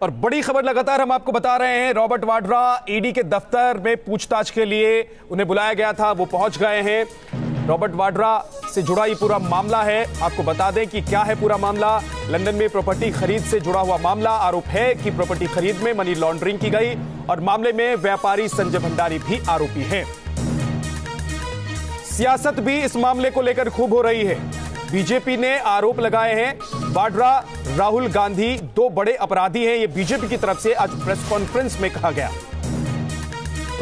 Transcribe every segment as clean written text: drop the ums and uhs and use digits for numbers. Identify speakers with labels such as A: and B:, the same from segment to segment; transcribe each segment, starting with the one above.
A: और बड़ी खबर लगातार हम आपको बता रहे हैं, रॉबर्ट वाड्रा ईडी के दफ्तर में पूछताछ के लिए उन्हें बुलाया गया था, वो पहुंच गए हैं। रॉबर्ट वाड्रा से जुड़ा ये पूरा मामला है। आपको बता दें कि क्या है पूरा मामला। लंदन में प्रॉपर्टी खरीद से जुड़ा हुआ मामला। आरोप है कि प्रॉपर्टी खरीद में मनी लॉन्ड्रिंग की गई और मामले में व्यापारी संजय भंडारी भी आरोपी हैं। सियासत भी इस मामले को लेकर खूब हो रही है। बीजेपी ने आरोप लगाए हैं वाड्रा, राहुल गांधी दो बड़े अपराधी हैं, ये बीजेपी की तरफ से आज प्रेस कॉन्फ्रेंस में कहा गया।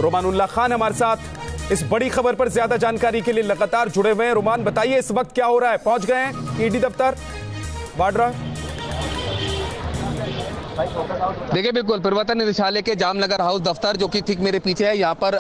A: रोमानुल्लाह खान हमारे साथ इस बड़ी खबर पर ज्यादा जानकारी के लिए लगातार जुड़े हुए हैं। रोमान, बताइए इस वक्त क्या हो रहा है? पहुंच गए हैं ईडी दफ्तर वाड्रा?
B: देखिए, बिल्कुल प्रवर्तन निदेशालय के जामनगर हाउस दफ्तर जो कि ठीक मेरे पीछे है, यहाँ पर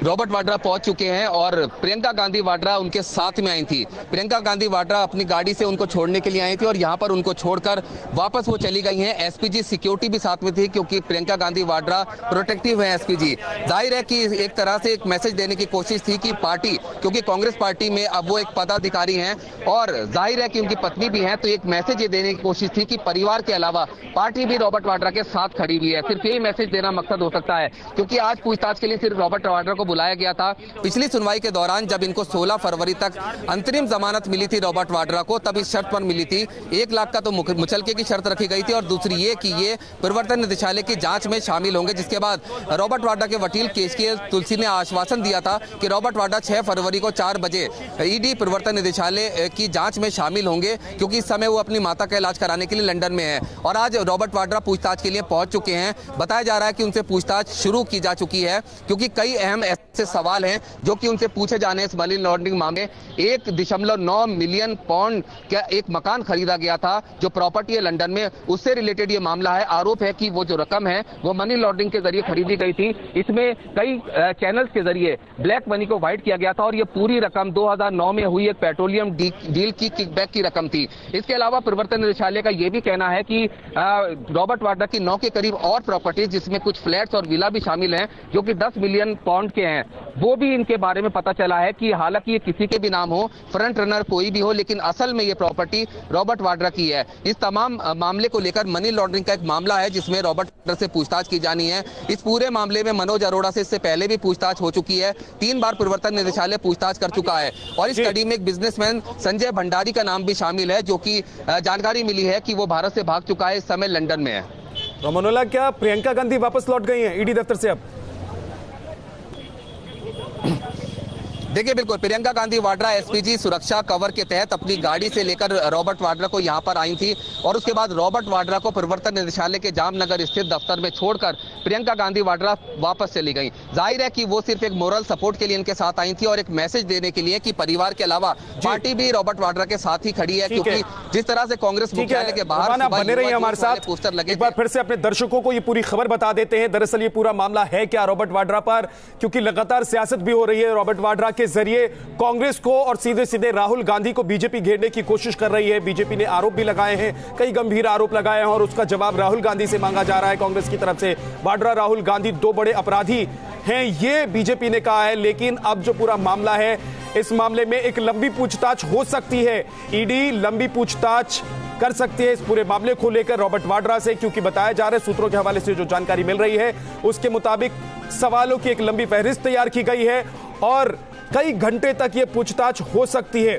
B: रॉबर्ट वाड्रा पहुंच चुके हैं और प्रियंका गांधी वाड्रा उनके साथ में आई थी। प्रियंका गांधी वाड्रा अपनी गाड़ी से उनको छोड़ने के लिए आई थी और यहाँ पर उनको छोड़कर वापस वो चली गई हैं। एसपीजी सिक्योरिटी भी साथ में थी क्योंकि प्रियंका गांधी वाड्रा प्रोटेक्टिव है एसपीजी। जाहिर है कि एक तरह से एक मैसेज देने की कोशिश थी कि पार्टी, क्योंकि कांग्रेस पार्टी में अब वो एक पदाधिकारी हैं और जाहिर है कि उनकी पत्नी भी हैं, तो एक मैसेज ये देने की कोशिश थी कि परिवार के अलावा पार्टी भी रॉबर्ट वाड्रा के साथ खड़ी हुई है। सिर्फ यही मैसेज देना मकसद हो सकता है, क्योंकि आज पूछताछ के लिए सिर्फ रॉबर्ट वाड्रा को बुलाया गया था। पिछली सुनवाई के दौरान जब इनको 16 फरवरी तक अंतरिम जमानत मिली थी रॉबर्ट वाड्रा को, तब इस शर्त पर मिली थी 1 लाख का तो मुचलके की शर्त रखी गई थी और दूसरी ये कि ये प्रवर्तन निदेशालय की जांच में शामिल होंगे। जिसके बाद रॉबर्ट वाड्रा के वकील केशकीय तुलसी ने आश्वासन दिया था कि रॉबर्ट वाड्रा 6 फरवरी को 4 बजे ईडी प्रवर्तन निदेशालय की जांच में शामिल होंगे, क्योंकि इस समय वो अपनी माता का इलाज कराने के लिए लंदन में है। और आज रॉबर्ट वाड्रा पूछताछ के लिए पहुंच चुके हैं। बताया जा रहा है कि उनसे पूछताछ शुरू की जा चुकी है, क्योंकि कई अहम ऐसे सवाल हैं जो कि उनसे पूछे जाने। इस मनी लॉन्ड्रिंग मामले 1.9 मिलियन पाउंड का एक मकान खरीदा गया था जो प्रॉपर्टी है लंदन में, उससे रिलेटेड ये मामला है। आरोप है कि वो जो रकम है वो मनी लॉन्ड्रिंग के जरिए खरीदी गई थी। इसमें कई चैनल्स के जरिए ब्लैक मनी को व्हाइट किया गया था और ये पूरी रकम 2009 में हुई एक पेट्रोलियम डील की किकबैक की रकम थी। इसके अलावा प्रवर्तन निदेशालय का यह भी कहना है कि रॉबर्ट वाड्रा की 9 के करीब और प्रॉपर्टीज, जिसमें कुछ फ्लैट्स और विला भी शामिल हैं जो कि 10 मिलियन पाउंड के हैं, वो भी इनके बारे में पता चला है कि हालांकि ये किसी के भी नाम हो, फ्रंट रनर कोई भी हो, लेकिन असल में ये प्रॉपर्टी रॉबर्ट वाड्रा की है। इस तमाम मामले को लेकर मनी लॉन्ड्रिंग का एक मामला है जिसमें रॉबर्ट वाड्रा से पूछताछ की जानी है। इस पूरे मामले में मनोज अरोड़ा से इससे पहले भी पूछताछ हो चुकी है। 3 बार प्रवर्तन निदेशालय पूछताछ कर चुका है और इस कड़ी में एक बिजनेसमैन संजय भंडारी का नाम भी शामिल है, जो कि जानकारी मिली है कि वो भारत से भाग चुका है, इस समय लंदन में है।
A: रोमानुल्लाह, क्या प्रियंका गांधी वापस लौट गई हैं ईडी दफ्तर से अब?
B: देखिए, बिल्कुल प्रियंका गांधी वाड्रा एसपीजी सुरक्षा कवर के तहत अपनी गाड़ी से लेकर रॉबर्ट वाड्रा को यहां पर आई थी और उसके बाद रॉबर्ट वाड्रा को प्रवर्तन निदेशालय के जामनगर स्थित दफ्तर में छोड़कर प्रियंका गांधी वाड्रा वापस चली गई। जाहिर है कि वो सिर्फ एक मोरल सपोर्ट के लिए इनके साथ आई थी और एक मैसेज देने के लिए कि परिवार के अलावा पार्टी भी रॉबर्ट वाड्रा के साथ ही खड़ी है, क्योंकि जिस तरह से कांग्रेस मुख्यालय के बाहर
A: बने रही हमारे साथ पोस्टर लगे। एक बार फिर से अपने दर्शकों को ये पूरी खबर बता देते हैं। दरअसल ये पूरा मामला है क्या रॉबर्ट वाड्रा पर, क्योंकि लगातार सियासत भी हो रही है। रॉबर्ट वाड्रा के जरिए कांग्रेस को और सीधे सीधे राहुल गांधी को बीजेपी घेरने की कोशिश कर रही है। बीजेपी ने आरोप भी लगाए हैं, कई गंभीर आरोप लगाए हैं और उसका जवाब राहुल गांधी से मांगा जा रहा है कांग्रेस की तरफ से। वाड्रा, राहुल गांधी दो बड़े अपराधी हैं, ये बीजेपी ने कहा है। लेकिन अब जो पूरा मामला है, इस मामले में एक लंबी पूछताछ हो सकती है। ईडी लंबी पूछताछ कर सकती है इस पूरे मामले को लेकर रॉबर्ट वाड्रा से, क्योंकि बताया जा रहा है, सूत्रों के हवाले से जो जानकारी मिल रही है उसके मुताबिक सवालों की एक लंबी फहरिस्त तैयार की गई है और कई घंटे तक यह पूछताछ हो सकती है।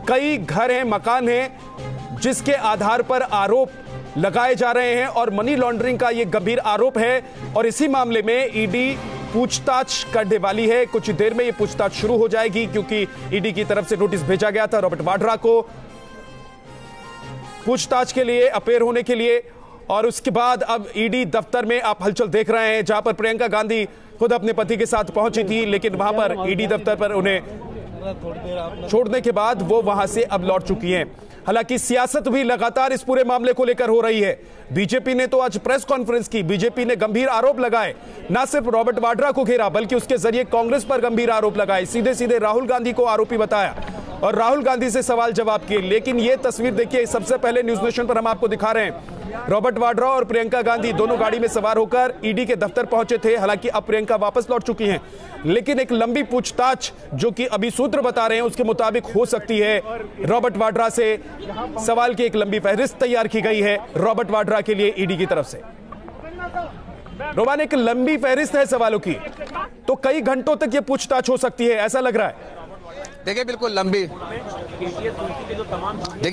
A: कई घर हैं, मकान हैं जिसके आधार पर आरोप लगाए जा रहे हैं और मनी लॉन्ड्रिंग का यह गंभीर आरोप है और इसी मामले में ईडी पूछताछ करने वाली है। कुछ देर में यह पूछताछ शुरू हो जाएगी, क्योंकि ईडी की तरफ से नोटिस भेजा गया था रॉबर्ट वाड्रा को पूछताछ के लिए, अपेयर होने के लिए। और उसके बाद अब ईडी दफ्तर में आप हलचल देख रहे हैं, जहां पर प्रियंका गांधी खुद अपने पति के साथ पहुंची थी, लेकिन वहां पर ईडी दफ्तर पर उन्हें छोड़ने के बाद वो वहां से अब लौट चुकी हैं। हालांकि सियासत भी लगातार इस पूरे मामले को लेकर हो रही है। बीजेपी ने तो आज प्रेस कॉन्फ्रेंस की, बीजेपी ने गंभीर आरोप लगाए, ना सिर्फ रॉबर्ट वाड्रा को घेरा बल्कि उसके जरिए कांग्रेस पर गंभीर आरोप लगाए, सीधे सीधे राहुल गांधी को आरोपी बताया और राहुल गांधी से सवाल जवाब किए। लेकिन यह तस्वीर देखिए, सबसे पहले न्यूज नेशन पर हम आपको दिखा रहे हैं। रॉबर्ट वाड्रा और प्रियंका गांधी दोनों गाड़ी में सवार होकर ईडी के दफ्तर पहुंचे थे। हालांकि अब प्रियंका वापस लौट चुकी हैं, लेकिन एक लंबी पूछताछ जो कि अभी सूत्र बता रहे हैं उसके मुताबिक हो सकती है। रॉबर्ट वाड्रा से सवाल की एक लंबी फहरिस्त तैयार की गई है रॉबर्ट वाड्रा के लिए ईडी की तरफ से। रोमान, एक लंबी फहरिस्त है सवालों की, तो कई घंटों तक ये पूछताछ हो सकती है, ऐसा लग रहा है।
B: देखिए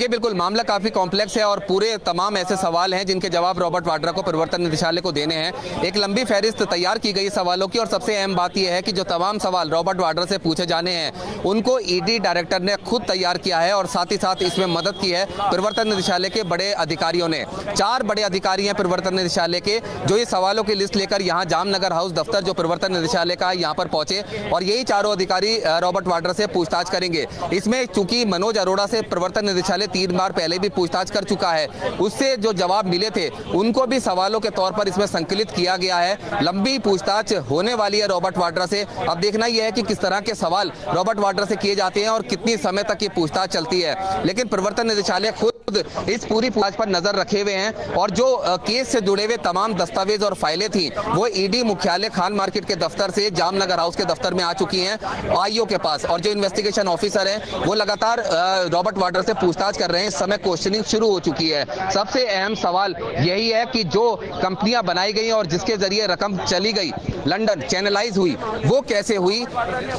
B: बिल्कुल मामला काफी कॉम्प्लेक्स है और पूरे तमाम ऐसे सवाल हैं जिनके जवाब रॉबर्ट वाड्रा को प्रवर्तन निदेशालय को देने हैं। एक लंबी फहरिस्त तैयार की गई सवालों की और सबसे अहम बात यह है कि जो तमाम सवाल रॉबर्ट वाड्रा से पूछे जाने हैं उनको ईडी डायरेक्टर ने खुद तैयार किया है और साथ ही साथ इसमें मदद की है प्रवर्तन निदेशालय के बड़े अधिकारियों ने। 4 बड़े अधिकारी हैं प्रवर्तन निदेशालय के जो ये सवालों की लिस्ट लेकर यहाँ जामनगर हाउस दफ्तर जो प्रवर्तन निदेशालय का यहाँ पर पहुंचे और यही चारों अधिकारी रॉबर्ट वाड्रा से पूछताछ करेंगे। इसमें चूंकि मनोज अरोड़ा से प्रवर्तन निदेशालय 3 बार पहले भी पूछताछ कर चुका है, उससे जो जवाब मिले थे उनको भी सवालों के तौर पर इसमें संकलित किया गया है। लंबी पूछताछ होने वाली है रॉबर्ट वाड्रा से। अब देखना यह है कि किस तरह के सवाल रॉबर्ट वाड्रा से किए जाते हैं और कितनी समय तक ये पूछताछ चलती है। लेकिन प्रवर्तन निदेशालय खुद इस पूरी पूछताछ पर नजर रखे हुए हैं और जो केस से जुड़े हुए तमाम दस्तावेज और फाइलें थी वो ईडी मुख्यालय खान मार्केट के दफ्तर से जामनगर हाउस के दफ्तर में आ चुकी हैं आईओ के पास और जो इन्वेस्टिगेशन ऑफिसर हैं वो लगातार रॉबर्ट वाड्रा से पूछताछ कर रहे हैं। इस समय क्वेश्चनिंग शुरू हो चुकी है। सबसे अहम सवाल यही है कि जो कंपनियां बनाई गई और जिसके जरिए रकम चली गई लंदन चैनलाइज हुई वो कैसे हुई।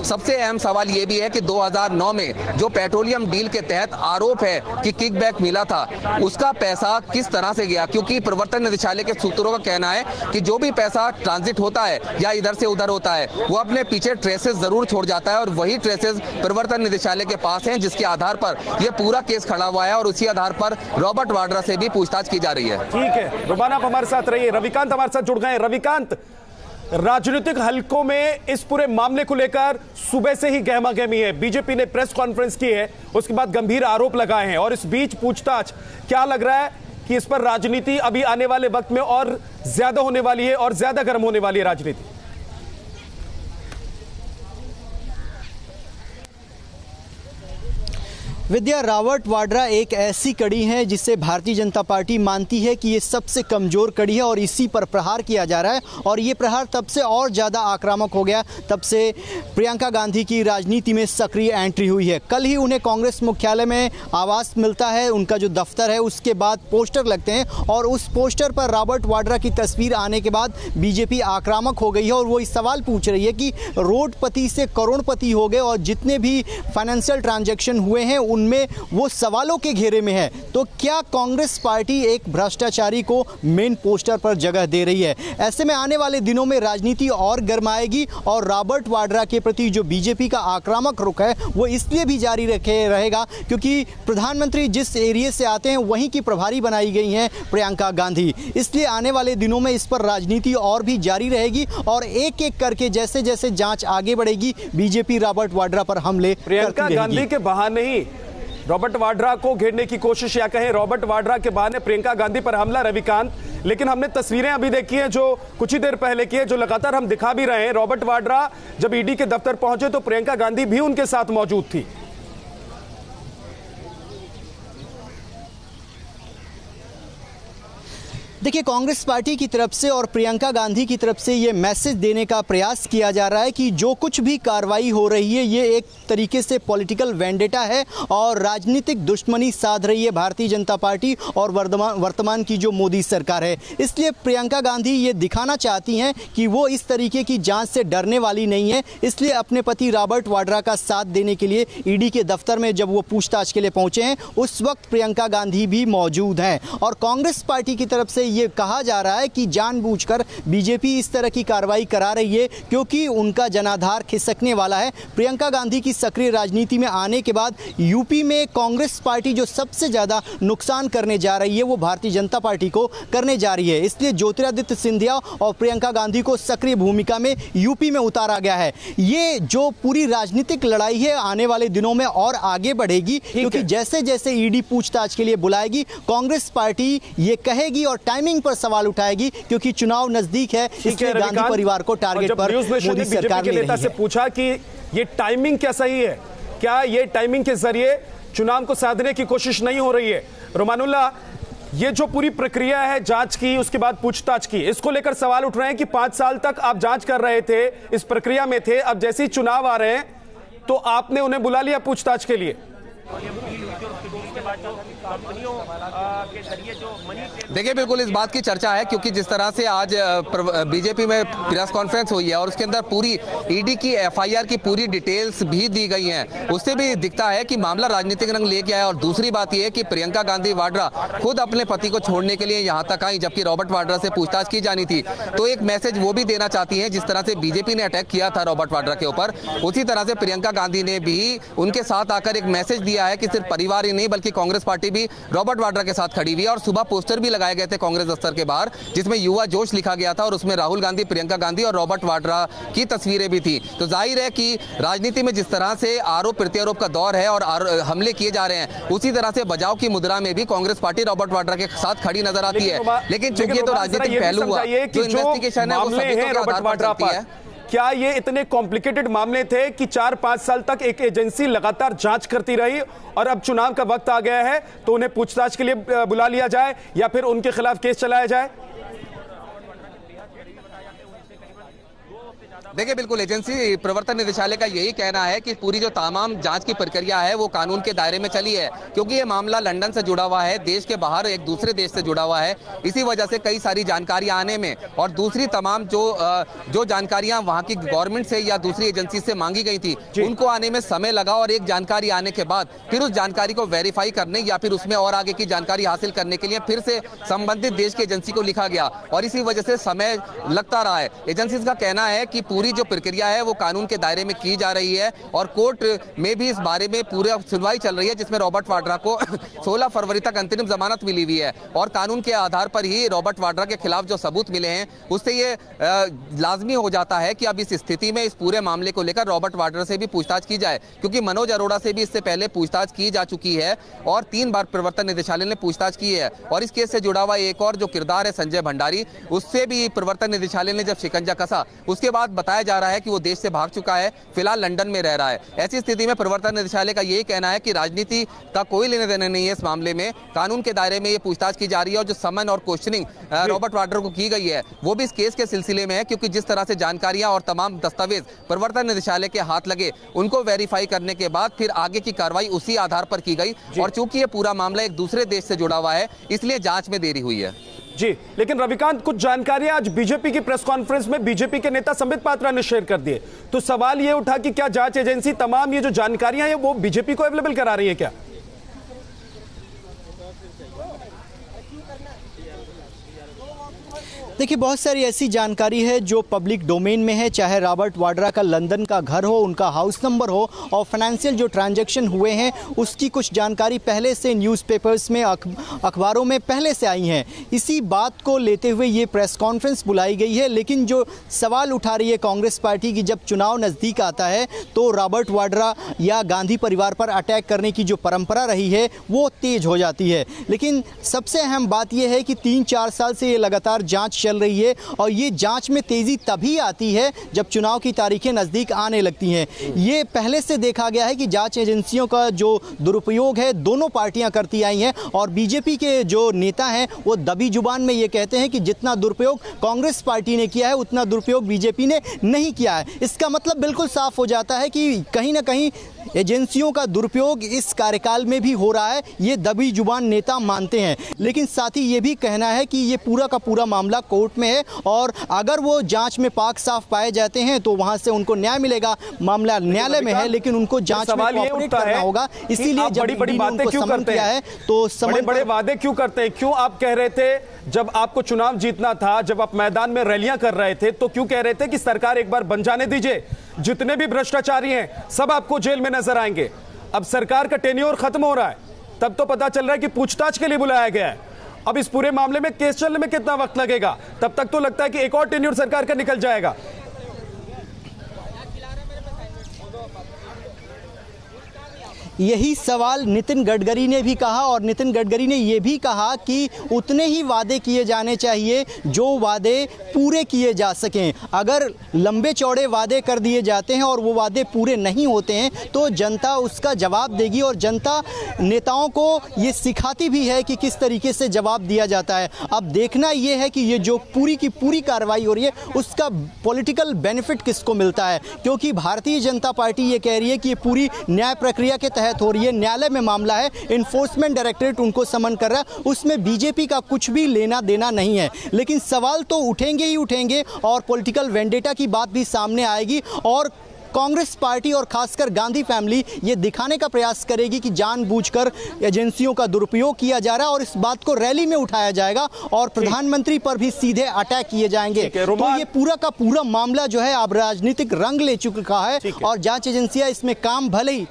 B: सबसे अहम सवाल ये भी है कि 2009 में जो पेट्रोलियम डील के तहत आरोप है कि किकबैक मिला था उसका पैसा किस तरह से गया, क्योंकि प्रवर्तन निदेशालय के सूत्रों का कहना है कि जो भी पैसा ट्रांजिट होता है या इधर से उधर होता है वो अपने पीछे ट्रेसेस जरूर छोड़ जाता है और वही ट्रेसेस प्रवर्तन निदेशालय के पास हैं जिसके आधार पर यह पूरा केस खड़ा हुआ है और उसी आधार पर रॉबर्ट वाड्रा से भी पूछताछ की जा रही है।
A: ठीक है रुबाना, आप हमारे साथ रहिए। रविकांत हमारे साथ जुड़ गए। रविकांत, राजनीतिक हलकों में इस पूरे मामले को लेकर सुबह से ही गहमा गहमी है। बीजेपी ने प्रेस कॉन्फ्रेंस की है, उसके बाद गंभीर आरोप लगाए हैं और इस बीच पूछताछ, क्या लग रहा है कि इस पर राजनीति अभी आने वाले वक्त में और ज्यादा होने वाली है और ज्यादा गर्म होने वाली है राजनीति?
C: विद्या, रॉबर्ट वाड्रा एक ऐसी कड़ी है जिसे भारतीय जनता पार्टी मानती है कि ये सबसे कमजोर कड़ी है और इसी पर प्रहार किया जा रहा है और ये प्रहार तब से और ज़्यादा आक्रामक हो गया तब से प्रियंका गांधी की राजनीति में सक्रिय एंट्री हुई है। कल ही उन्हें कांग्रेस मुख्यालय में आवास मिलता है, उनका जो दफ्तर है उसके बाद पोस्टर लगते हैं और उस पोस्टर पर रॉबर्ट वाड्रा की तस्वीर आने के बाद बीजेपी आक्रामक हो गई है और वो इस सवाल पूछ रही है कि रोडपति से करोड़पति हो गए और जितने भी फाइनेंशियल ट्रांजैक्शन हुए हैं उनमें वो सवालों के घेरे में है। तो क्या कांग्रेस पार्टी एक भ्रष्टाचारी को मेन पोस्टर पर जगह दे रही है? ऐसे में आने वाले दिनों में राजनीति और गर्माएगी और रॉबर्ट वाड्रा के प्रति जो बीजेपी का आक्रामक रुख है वो इसलिए भी जारी रहेगा क्योंकि प्रधानमंत्री जिस एरिया से आते हैं वहीं की प्रभारी बनाई गई हैं प्रियंका गांधी। इसलिए आने वाले दिनों में इस पर राजनीति और भी जारी रहेगी और एक एक करके जैसे जैसे जांच आगे बढ़ेगी बीजेपी रॉबर्ट वाड्रा पर हमले
A: प्रियंका गांधी के बहाने ही रॉबर्ट वाड्रा को घेरने की कोशिश या कहें रॉबर्ट वाड्रा के बहाने प्रियंका गांधी पर हमला। रविकांत, लेकिन हमने तस्वीरें अभी देखी हैं जो कुछ ही देर पहले की है, जो लगातार हम दिखा भी रहे हैं। रॉबर्ट वाड्रा जब ईडी के दफ्तर पहुंचे तो प्रियंका गांधी भी उनके साथ मौजूद थी।
C: देखिए, कांग्रेस पार्टी की तरफ से और प्रियंका गांधी की तरफ से ये मैसेज देने का प्रयास किया जा रहा है कि जो कुछ भी कार्रवाई हो रही है ये एक तरीके से पॉलिटिकल वेंडेटा है और राजनीतिक दुश्मनी साध रही है भारतीय जनता पार्टी और वर्तमान की जो मोदी सरकार है। इसलिए प्रियंका गांधी ये दिखाना चाहती हैं कि वो इस तरीके की जांच से डरने वाली नहीं है। इसलिए अपने पति रॉबर्ट वाड्रा का साथ देने के लिए ईडी के दफ्तर में जब वो पूछताछ के लिए पहुंचे हैं उस वक्त प्रियंका गांधी भी मौजूद हैं और कांग्रेस पार्टी की तरफ से ये कहा जा रहा है कि जानबूझकर बीजेपी इस तरह की कार्रवाई करा रही है क्योंकि उनका जनाधार खिसकने वाला है। प्रियंका गांधी की सक्रिय राजनीति में आने के बाद यूपी में कांग्रेस पार्टी जो सबसे ज्यादा नुकसान करने जा रही है वो भारतीय जनता पार्टी को करने जा रही है। इसलिए ज्योतिरादित्य सिंधिया और प्रियंका गांधी को सक्रिय भूमिका में यूपी में उतारा गया है। ये जो पूरी राजनीतिक लड़ाई है आने वाले दिनों में और आगे बढ़ेगी क्योंकि जैसे जैसे ईडी पूछताछ के लिए बुलाएगी कांग्रेस पार्टी ये कहेगी और टाइमिंग पर सवाल उठाएगी क्योंकि चुनाव नजदीक है। इसलिए गांधी परिवार को टारगेट पर मोदी सरकार
A: के नेता से पूछा कि ये टाइमिंग क्या सही है, क्या ये टाइमिंग के जरिए चुनाव को साधने की कोशिश नहीं हो रही है? रोमानुल्लाह, ये जो पूरी प्रक्रिया है जांच की उसके बाद पूछताछ की, इसको लेकर सवाल उठ रहे हैं कि 5 साल तक आप जांच कर रहे थे, इस प्रक्रिया में थे, अब जैसे ही चुनाव आ रहे हैं तो आपने उन्हें बुला लिया पूछताछ के लिए।
D: कंपनियों के जरिए जो मनी।
B: देखिए बिल्कुल इस बात की चर्चा है, क्योंकि जिस तरह से आज बीजेपी में प्रेस कॉन्फ्रेंस हुई है और उसके अंदर पूरी ईडी की एफआईआर की पूरी डिटेल्स भी दी गई हैं, उससे भी दिखता है कि मामला राजनीतिक रंग ले गया है। और दूसरी बात यह है कि प्रियंका गांधी वाड्रा खुद अपने पति को छोड़ने के लिए यहां तक आई, जबकि रॉबर्ट वाड्रा से पूछताछ की जानी थी। तो एक मैसेज वो भी देना चाहती है, जिस तरह से बीजेपी ने अटैक किया था रॉबर्ट वाड्रा के ऊपर, उसी तरह से प्रियंका गांधी ने भी उनके साथ आकर एक मैसेज दिया है कि सिर्फ परिवार ही नहीं बल्कि कांग्रेस पार्टी भी रॉबर्ट वाड्रा के साथ खड़ी हुई है। और सुबह पोस्टर भी लगाए गए थे कांग्रेस दफ्तर के बाहर, जिसमें युवा जोश लिखा गया था और उसमें राहुल गांधी, प्रियंका गांधी और रॉबर्ट वाड्रा की तस्वीरें भी थी। तो जाहिर है कि राजनीति में जिस तरह से आरोप प्रत्यारोप का दौर है और हमले किए जा रहे हैं, उसी तरह से बचाव की मुद्रा में भी कांग्रेस पार्टी रॉबर्ट वाड्रा के साथ खड़ी नजर आती है। लेकिन चूंकि ये तो राजनीतिक पहलू हुआ, जो इन्वेस्टिगेशन है वो सबूतों के आधार पर चलती है।
A: क्या ये इतने कॉम्प्लिकेटेड मामले थे कि 4-5 साल तक एक एजेंसी लगातार जांच करती रही और अब चुनाव का वक्त आ गया है तो उन्हें पूछताछ के लिए बुला लिया जाए या फिर उनके खिलाफ केस चलाया जाए?
B: देखिए बिल्कुल एजेंसी प्रवर्तन निदेशालय का यही कहना है कि पूरी जो तमाम जांच की प्रक्रिया है वो कानून के दायरे में चली है, क्योंकि ये मामला लंदन से जुड़ा हुआ है, देश के बाहर एक दूसरे देश से जुड़ा हुआ है। इसी वजह से कई सारी जानकारियां आने में और दूसरी तमाम जो जानकारियां वहां की गवर्नमेंट से या दूसरी एजेंसी से मांगी गई थी उनको आने में समय लगा। और एक जानकारी आने के बाद फिर उस जानकारी को वेरीफाई करने या फिर उसमें और आगे की जानकारी हासिल करने के लिए फिर से संबंधित देश की एजेंसी को लिखा गया और इसी वजह से समय लगता रहा है। एजेंसी का कहना है कि पूरी जो प्रक्रिया है वो कानून के दायरे में की जा रही है और कोर्ट में भी इस बारे में पूरी सुनवाई चल रही है, जिसमें रॉबर्ट वाड्रा को 16 फरवरी तक अंतरिम जमानत मिली हुई है। और कानून के आधार पर ही रॉबर्ट वाड्रा के खिलाफ जो सबूत मिले हैं उससे ये लाजमी हो जाता है कि अब इस स्थिति में इस पूरे मामले को लेकर रॉबर्ट वाड्रा से भी पूछताछ की जाए, क्योंकि मनोज अरोड़ा से भी इससे पहले पूछताछ की जा चुकी है और 3 बार प्रवर्तन निदेशालय ने पूछताछ की है। और इस केस से जुड़ा हुआ एक और जो किरदार है संजय भंडारी, उससे भी प्रवर्तन निदेशालय ने जब शिकंजा कसा उसके बाद बताया जा रहा है कि वो देश से भाग चुका है, फिलहाल लंदन में रह रहा है। ऐसी स्थिति में प्रवर्तन निदेशालय का यही कहना है कि राजनीति का कोई लेने देने नहीं है इस मामले में, कानून के दायरे में ये पूछताछ की जा रही है। और जो समन और क्वेश्चनिंग रॉबर्ट वाड्रा को की गई है वो भी इस केस के सिलसिले में है, क्योंकि जिस तरह से जानकारियां और तमाम दस्तावेज प्रवर्तन निदेशालय के हाथ लगे उनको वेरीफाई करने के बाद फिर आगे की कार्रवाई उसी आधार पर की गई। और चूंकि ये पूरा मामला एक दूसरे देश से जुड़ा हुआ है इसलिए जांच में देरी हुई है।
A: जी, लेकिन रविकांत, कुछ जानकारियां आज बीजेपी की प्रेस कॉन्फ्रेंस में बीजेपी के नेता संबित पात्रा ने शेयर कर दिए, तो सवाल यह उठा कि क्या जांच एजेंसी तमाम ये जो जानकारियां हैं वो बीजेपी को अवेलेबल करा रही है क्या?
C: देखिए, बहुत सारी ऐसी जानकारी है जो पब्लिक डोमेन में है, चाहे रॉबर्ट वाड्रा का लंदन का घर हो, उनका हाउस नंबर हो और फाइनेंशियल जो ट्रांजैक्शन हुए हैं उसकी कुछ जानकारी पहले से न्यूज़पेपर्स में, अखबारों में पहले से आई हैं। इसी बात को लेते हुए ये प्रेस कॉन्फ्रेंस बुलाई गई है। लेकिन जो सवाल उठा रही है कांग्रेस पार्टी की, जब चुनाव नज़दीक आता है तो रॉबर्ट वाड्रा या गांधी परिवार पर अटैक करने की जो परंपरा रही है वो तेज हो जाती है। लेकिन सबसे अहम बात यह है कि 3-4 साल से ये लगातार जाँच चल रही है और ये जांच में तेजी तभी आती है जब चुनाव की तारीखें नजदीक आने लगती हैं। ये पहले से देखा गया है कि जांच एजेंसियों का जो दुरुपयोग है दोनों पार्टियां करती आई हैं और बीजेपी के जो नेता हैं वो दबी जुबान में ये कहते हैं कि जितना दुरुपयोग कांग्रेस पार्टी ने किया है उतना दुरुपयोग बीजेपी ने नहीं किया है। इसका मतलब बिल्कुल साफ हो जाता है कि कहीं ना कहीं एजेंसियों का दुरुपयोग इस कार्यकाल में भी हो रहा है, ये दबी जुबान नेता मानते हैं। लेकिन साथ ही ये भी कहना है कि ये पूरा का पूरा मामला कोर्ट में है और अगर वो जांच में पाक साफ पाए जाते हैं तो वहां से उनको न्याय मिलेगा। मामला न्यायालय में है लेकिन उनको जांच में कोऑपरेट करना होगा। इसीलिए जब बड़ी बातें क्यों करते हैं तो बड़े
A: वादे क्यों करते हैं? क्यों आप कह रहे थे जब आपको चुनाव जीतना था, जब आप मैदान में रैलियां कर रहे थे तो क्यों कह रहे थे कि सरकार एक बार बन जाने दीजिए, जितने भी भ्रष्टाचारी हैं सब आपको जेल में नजर आएंगे? अब सरकार का टेन्योर खत्म हो रहा है, तब तो पता चल रहा है कि पूछताछ के लिए बुलाया गया है। अब इस पूरे मामले में केस चलने में कितना वक्त लगेगा? तब तक तो लगता है कि एक और टेन्योर सरकार का निकल जाएगा।
C: यही सवाल नितिन गडकरी ने भी कहा और नितिन गडकरी ने यह भी कहा कि उतने ही वादे किए जाने चाहिए जो वादे पूरे किए जा सकें। अगर लंबे चौड़े वादे कर दिए जाते हैं और वो वादे पूरे नहीं होते हैं तो जनता उसका जवाब देगी और जनता नेताओं को ये सिखाती भी है कि किस तरीके से जवाब दिया जाता है। अब देखना ये है कि ये जो पूरी की पूरी कार्रवाई हो रही है उसका पॉलिटिकल बेनिफिट किसको मिलता है, क्योंकि भारतीय जनता पार्टी ये कह रही है कि ये पूरी न्याय प्रक्रिया के तहत तहत हो रही है, न्यायालय में मामला है, इन्फोर्समेंट डायरेक्टरेट उनको समन कर रहा है, उसमें बीजेपी का कुछ भी लेना देना नहीं है। लेकिन सवाल तो उठेंगे ही उठेंगे और पॉलिटिकल वेंडेटा की बात भी सामने आएगी और कांग्रेस पार्टी और खासकर गांधी फैमिली ये दिखाने का प्रयास करेगी कि जानबूझकर एजेंसियों का दुरुपयोग किया जा रहा है और इस बात को रैली में उठाया जाएगा और प्रधानमंत्री पर भी सीधे अटैक किए जाएंगे। तो ये पूरा का पूरा मामला जो है अब राजनीतिक रंग ले चुका है और जांच एजेंसियां इसमें काम भले ही।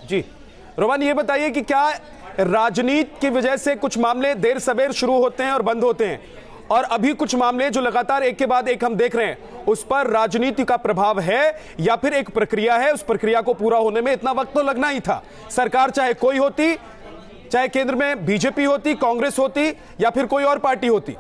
A: जी रोमान, ये बताइए कि क्या राजनीति की वजह से कुछ मामले देर सवेर शुरू होते हैं और बंद होते हैं, और अभी कुछ मामले जो लगातार एक के बाद एक हम देख रहे हैं, उस पर राजनीति का प्रभाव है या फिर एक प्रक्रिया है? उस प्रक्रिया को पूरा होने में इतना वक्त तो लगना ही था। सरकार चाहे कोई होती, चाहे केंद्र में बीजेपी होती, कांग्रेस होती या फिर कोई और पार्टी होती।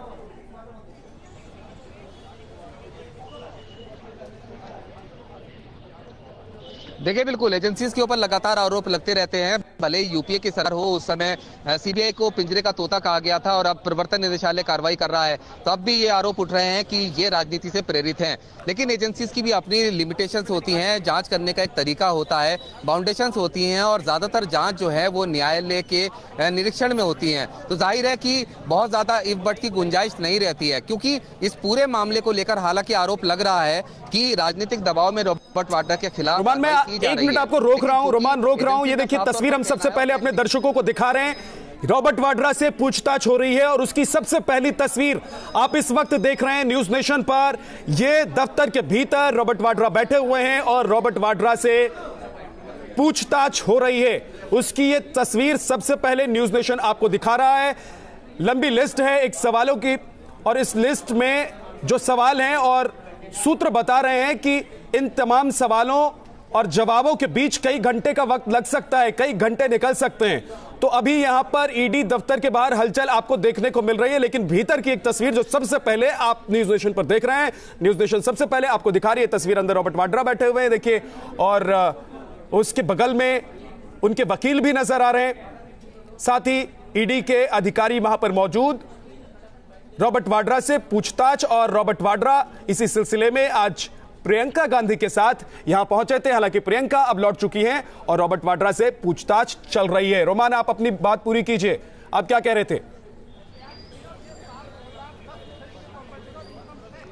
B: देखिए बिल्कुल एजेंसीज के ऊपर लगातार आरोप लगते रहते हैं। भले यूपीए की सरकार हो, उस समय सीबीआई को पिंजरे का तोता कहा गया था और अब प्रवर्तन निदेशालय कार्रवाई कर रहा है, तो अब भी ये आरोप उठ रहे हैं कि ये राजनीति से प्रेरित हैं। लेकिन एजेंसीज की भी अपनी लिमिटेशंस होती हैं, जांच करने का एक तरीका होता है, बाउंडेशंस होती हैं और ज्यादातर जांच जो है वो न्यायालय के निरीक्षण में होती है। तो जाहिर है कि बहुत ज्यादा इफ बट की गुंजाइश नहीं रहती है, क्योंकि इस पूरे मामले को लेकर हालांकि आरोप लग रहा है कि राजनीतिक दबाव में रॉबर्ट वाड्रा के खिलाफ।
A: एक मिनट आपको रोक रहा हूं, रोमान रोक रहा हूं। ये देखिए तस्वीर हम सबसे पहले अपने दर्शकों को दिखा रहे हैं। रॉबर्ट वाड्रा से पूछताछ हो रही है और उसकी सबसे पहली तस्वीर आप इस वक्त देख रहे हैं न्यूज नेशन पर। ये दफ्तर के भीतर रॉबर्ट वाड्रा बैठे हुए हैं और रॉबर्ट वाड्रा से पूछताछ हो रही है। उसकी ये तस्वीर सबसे पहले न्यूज नेशन आपको दिखा रहा है। लंबी लिस्ट है एक सवालों की और इस लिस्ट में जो सवाल हैं और सूत्र बता रहे हैं कि इन तमाम सवालों और जवाबों के बीच कई घंटे का वक्त लग सकता है, कई घंटे निकल सकते हैं। तो अभी यहां पर ईडी दफ्तर के बाहर हलचल आपको देखने को मिल रही है, लेकिन भीतर की एक तस्वीर जो सबसे पहले आप न्यूज नेशन पर देख रहे हैं, न्यूज नेशन सबसे पहले आपको दिखा रही है तस्वीर। अंदर रॉबर्ट वाड्रा बैठे हुए हैं देखिए, और उसके बगल में उनके वकील भी नजर आ रहे हैं, साथ ही ईडी के अधिकारी वहां पर मौजूद। रॉबर्ट वाड्रा से पूछताछ और रॉबर्ट वाड्रा इसी सिलसिले में आज प्रियंका गांधी के साथ यहां पहुंचे थे। हालांकि प्रियंका अब लौट चुकी हैं और रॉबर्ट वाड्रा से पूछताछ चल रही है। रोमान, आप अपनी बात पूरी कीजिए, आप क्या कह रहे थे?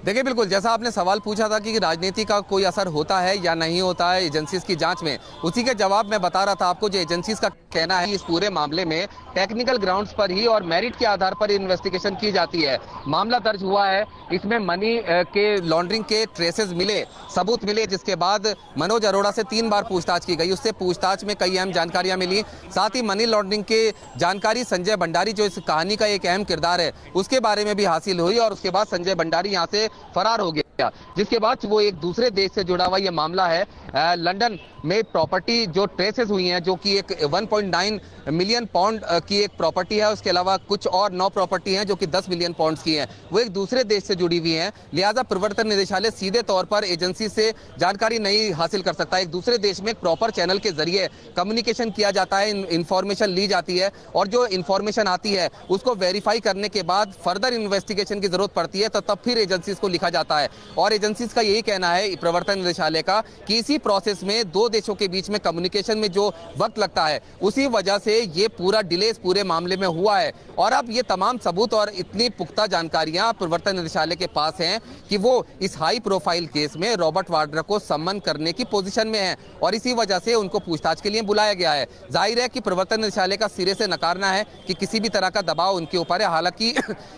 B: देखिए बिल्कुल जैसा आपने सवाल पूछा था कि राजनीति का कोई असर होता है या नहीं होता है एजेंसीज की जांच में, उसी के जवाब में बता रहा था आपको। जो एजेंसीज का कहना है इस पूरे मामले में टेक्निकल ग्राउंड्स पर ही और मेरिट के आधार पर इन्वेस्टिगेशन की जाती है। मामला दर्ज हुआ है, इसमें मनी के लॉन्ड्रिंग के ट्रेसेस मिले, सबूत मिले, जिसके बाद मनोज अरोड़ा से 3 बार पूछताछ की गई। उससे पूछताछ में कई अहम जानकारियां मिली। साथ ही मनी लॉन्ड्रिंग के जानकारी संजय भंडारी जो इस कहानी का एक अहम किरदार है उसके बारे में भी हासिल हुई और उसके बाद संजय भंडारी यहाँ से फरार हो गया, जिसके बाद वो एक दूसरे देश से जुड़ा हुआ ये मामला है। लंदन में प्रॉपर्टी जो ट्रेसेस हुई हैं, जो कि एक 1.9 मिलियन पाउंड की एक प्रॉपर्टी है, उसके अलावा कुछ और 9 प्रॉपर्टी हैं जो कि 10 मिलियन पाउंड की हैं, वो एक दूसरे देश से जुड़ी हुई हैं। लिहाजा प्रवर्तन निदेशालय सीधे तौर पर एजेंसी से जानकारी नहीं हासिल कर सकता। एक दूसरे देश में एक प्रॉपर चैनल के जरिए कम्युनिकेशन किया जाता है, इंफॉर्मेशन ली जाती है और जो इंफॉर्मेशन आती है उसको वेरीफाई करने के बाद फर्दर इन्वेस्टिगेशन की जरूरत पड़ती है, तो तब फिर एजेंसीज को लिखा जाता है। और एजेंसीज का यही कहना है प्रवर्तन निदेशालय का कि इसी प्रोसेस में 2 देशों के बीच में कम्युनिकेशन में जो वक्त लगता है उसी वजह से ये पूरा डिले इस पूरे मामले में हुआ है। और अब ये तमाम सबूत और इतनी पुख्ता जानकारियां प्रवर्तन निदेशालय के पास हैं कि वो इस हाई प्रोफाइल केस में रॉबर्ट वाड्रा को सम्मन करने की पोजीशन में है और इसी वजह से उनको पूछताछ के लिए बुलाया गया है। जाहिर है कि प्रवर्तन निदेशालय का सिरे से नकारना है कि किसी भी तरह का दबाव उनके ऊपर है। हालांकि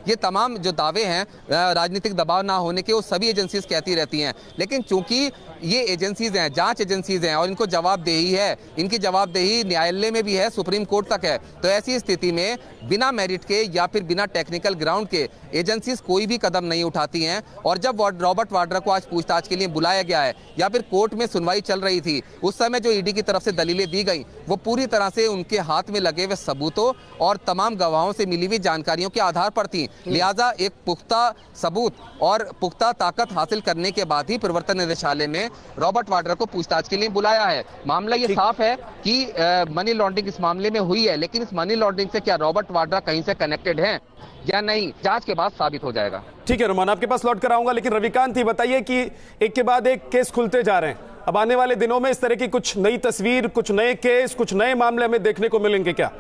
B: ये तमाम जो दावे हैं राजनीतिक दबाव ना होने के, वो सभी एजेंसीज कहती रहती हैं, लेकिन चूंकि ये एजेंसीज हैं, जांच एजेंसीज हैं और इनको जवाबदेही है, इनकी जवाबदेही न्यायालय में भी है, सुप्रीम कोर्ट तक है। तो ऐसी स्थिति में बिना मेरिट के या फिर बिना टेक्निकल ग्राउंड के एजेंसीज कोई भी कदम नहीं उठाती हैं। और जब रॉबर्ट वाड्रा को आज पूछताछ के लिए बुलाया गया है या फिर कोर्ट में सुनवाई चल रही थी, उस समय जो ईडी की तरफ से दलीलें दी गई वो पूरी तरह से उनके हाथ में लगे हुए सबूतों और तमाम गवाहों से मिली हुई जानकारियों के आधार पर थी। लिहाजा एक पुख्ता सबूत और पुख्ता ताकत जमानत हासिल करने के बाद ही प्रवर्तन निदेशालय ने रॉबर्ट वाड्रा को पूछताछ के लिए बुलाया है। मामला ये साफ है कि मनी लॉन्ड्रिंग इस मामले में हुई है, लेकिन इस मनी लॉन्ड्रिंग से क्या रॉबर्ट वाड्रा कहीं से कनेक्टेड है या नहीं, जांच के बाद साबित हो जाएगा।
A: ठीक है रोमान, आपके पास लौट कर आऊंगा, लेकिन रविकांत ही बताइए कि एक के बाद एक केस खुलते जा रहे हैं। अब आने वाले दिनों में इस तरह की कुछ नई तस्वीर, कुछ नए केस, कुछ नए मामले हमें देखने को मिलेंगे क्या?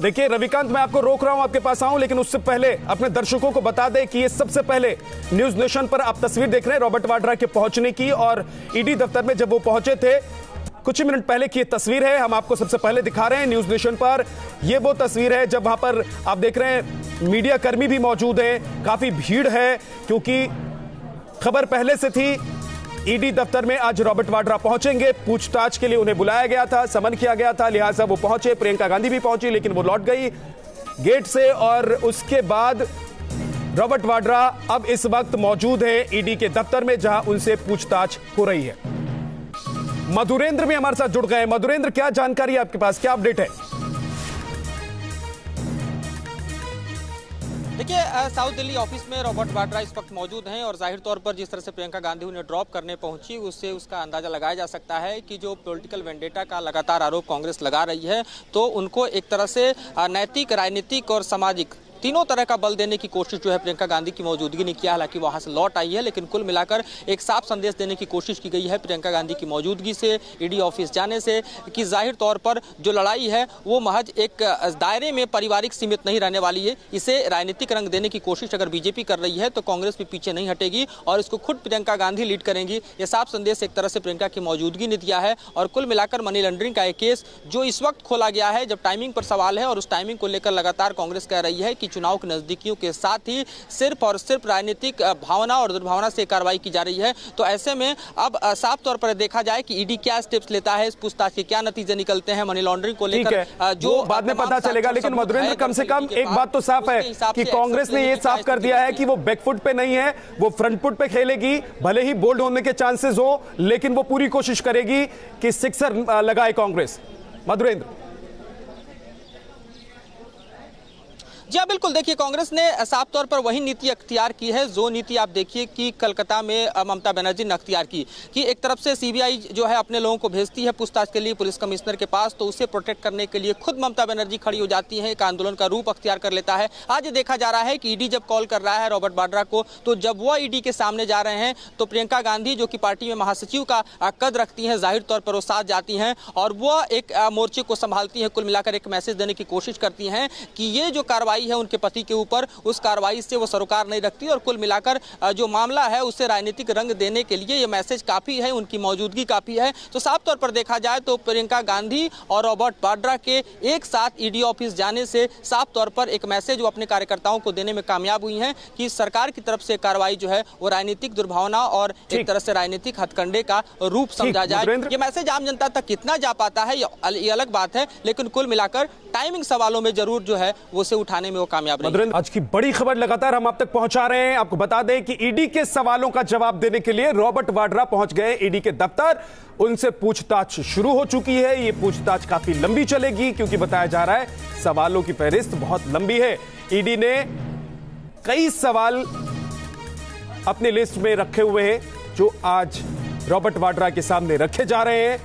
A: देखिए रविकांत, मैं आपको रोक रहा हूं, आपके पास आऊं, लेकिन उससे पहले अपने दर्शकों को बता दें कि ये सबसे पहले न्यूज नेशन पर आप तस्वीर देख रहे हैं रॉबर्ट वाड्रा के पहुंचने की, और ईडी दफ्तर में जब वो पहुंचे थे कुछ ही मिनट पहले की ये तस्वीर है, हम आपको सबसे पहले दिखा रहे हैं न्यूज नेशन पर। ये वो तस्वीर है जब वहां पर आप देख रहे हैं मीडिया कर्मी भी मौजूद हैं, काफी भीड़ है, क्योंकि खबर पहले से थी ईडी दफ्तर में आज रॉबर्ट वाड्रा पहुंचेंगे, पूछताछ के लिए उन्हें बुलाया गया था, समन किया गया था, लिहाजा वो पहुंचे। प्रियंका गांधी भी पहुंची, लेकिन वो लौट गई गेट से, और उसके बाद रॉबर्ट वाड्रा अब इस वक्त मौजूद है ईडी के दफ्तर में, जहां उनसे पूछताछ हो रही है। मधुरेंद्र भी हमारे साथ जुड़ गए। मधुरेंद्र, क्या जानकारी है आपके पास, क्या अपडेट है?
E: देखिए, साउथ दिल्ली ऑफिस में रॉबर्ट वाड्रा इस वक्त मौजूद हैं, और जाहिर तौर पर जिस तरह से प्रियंका गांधी उन्हें ड्रॉप करने पहुंची, उससे उसका अंदाजा लगाया जा सकता है कि जो पॉलिटिकल वेंडेटा का लगातार आरोप कांग्रेस लगा रही है, तो उनको एक तरह से नैतिक, राजनीतिक और सामाजिक तीनों तरह का बल देने की कोशिश जो है प्रियंका गांधी की मौजूदगी ने किया। हालांकि वहां से लौट आई है, लेकिन कुल मिलाकर एक साफ संदेश देने की कोशिश की गई है प्रियंका गांधी की मौजूदगी से, ईडी ऑफिस जाने से, कि जाहिर तौर पर जो लड़ाई है वो महज एक दायरे में पारिवारिक सीमित नहीं रहने वाली है। इसे राजनीतिक रंग देने की कोशिश अगर बीजेपी कर रही है तो कांग्रेस भी पीछे नहीं हटेगी, और इसको खुद प्रियंका गांधी लीड करेंगी। ये साफ संदेश एक तरह से प्रियंका की मौजूदगी ने दिया है। और कुल मिलाकर मनी लॉन्ड्रिंग का एक केस जो इस वक्त खोला गया है, जब टाइमिंग पर सवाल है, और उस टाइमिंग को लेकर लगातार कांग्रेस कह रही है कि चुनाव के नजदीकी के साथ ही सिर्फ और सिर्फ राजनीतिक भावना और दुर्भावना से कार्रवाई की जा रही है। तो ऐसे में अब साफ तौर पर देखा जाए कि ईडी क्या स्टेप्स लेता है, इस पूछताछ के क्या नतीजे निकलते हैं मनी लॉन्ड्रिंग को लेकर, जो
A: बाद में पता चलेगा। लेकिन मधुरेंद्र, कम से कम एक बात तो साफ है कि कांग्रेस ने यह साफ कर दिया है कि वो बैकफुट पे नहीं है, वो फ्रंट फुट पे खेलेगी। भले ही बोल्ड होने के चांसेस हो, लेकिन वो पूरी कोशिश करेगी कि सिक्सर लगाए कांग्रेस। मधुरेंद्र
E: जी हाँ, बिल्कुल। देखिए, कांग्रेस ने साफ तौर पर वही नीति अख्तियार की है जो नीति आप देखिए कि कलकत्ता में ममता बनर्जी ने अख्तियार की, कि एक तरफ से सीबीआई जो है अपने लोगों को भेजती है पूछताछ के लिए पुलिस कमिश्नर के पास, तो उसे प्रोटेक्ट करने के लिए खुद ममता बनर्जी खड़ी हो जाती है, एक आंदोलन का रूप अख्तियार कर लेता है। आज ये देखा जा रहा है कि ईडी जब कॉल कर रहा है रॉबर्ट वाड्रा को, तो जब वह ईडी के सामने जा रहे हैं तो प्रियंका गांधी जो कि पार्टी में महासचिव का कद रखती हैं, जाहिर तौर पर वो साथ जाती हैं, और वह एक मोर्चे को संभालती है। कुल मिलाकर एक मैसेज देने की कोशिश करती हैं कि ये जो कार्रवाई है उनके पति के ऊपर, उस कार्रवाई से वो सरोकार नहीं रखती, और कुल मिलाकर जो मामला है उसे राजनीतिक रंग देने के लिए ये मैसेज काफी है, उनकी मौजूदगी काफी है। तो साफ तौर पर देखा जाए तो प्रियंका गांधी और रॉबर्ट वाड्रा के एक साथ ईडी ऑफिस जाने से साफ तौर पर एक मैसेज वो अपने कार्यकर्ताओं को देने में कामयाब हुई हैं कि सरकार की तरफ से कार्रवाई जो है वो राजनीतिक दुर्भावना और एक तरह से राजनीतिक हथकंडे का रूप समझा जाए। ये मैसेज आम जनता तक कितना जा पाता है ये अलग बात है, लेकिन कुल मिलाकर टाइमिंग सवालों में जरूर जो है वो उसे उठाने में वो कामयाब रही।
A: आज की बड़ी खबर लगातार हम आप तक पहुंचा रहे हैं। आपको बता दें कि ईडी के सवालों का जवाब देने के लिए रॉबर्ट वाड्रा पहुंच गए ईडी के दफ्तर। उनसे पूछताछ शुरू हो चुकी है। ये पूछताछ काफी लंबी चलेगी, क्योंकि बताया जा रहा है सवालों की फहरिस्त बहुत लंबी है। ईडी ने कई सवाल अपनी लिस्ट में रखे हुए हैं जो आज रॉबर्ट वाड्रा के सामने रखे जा रहे हैं,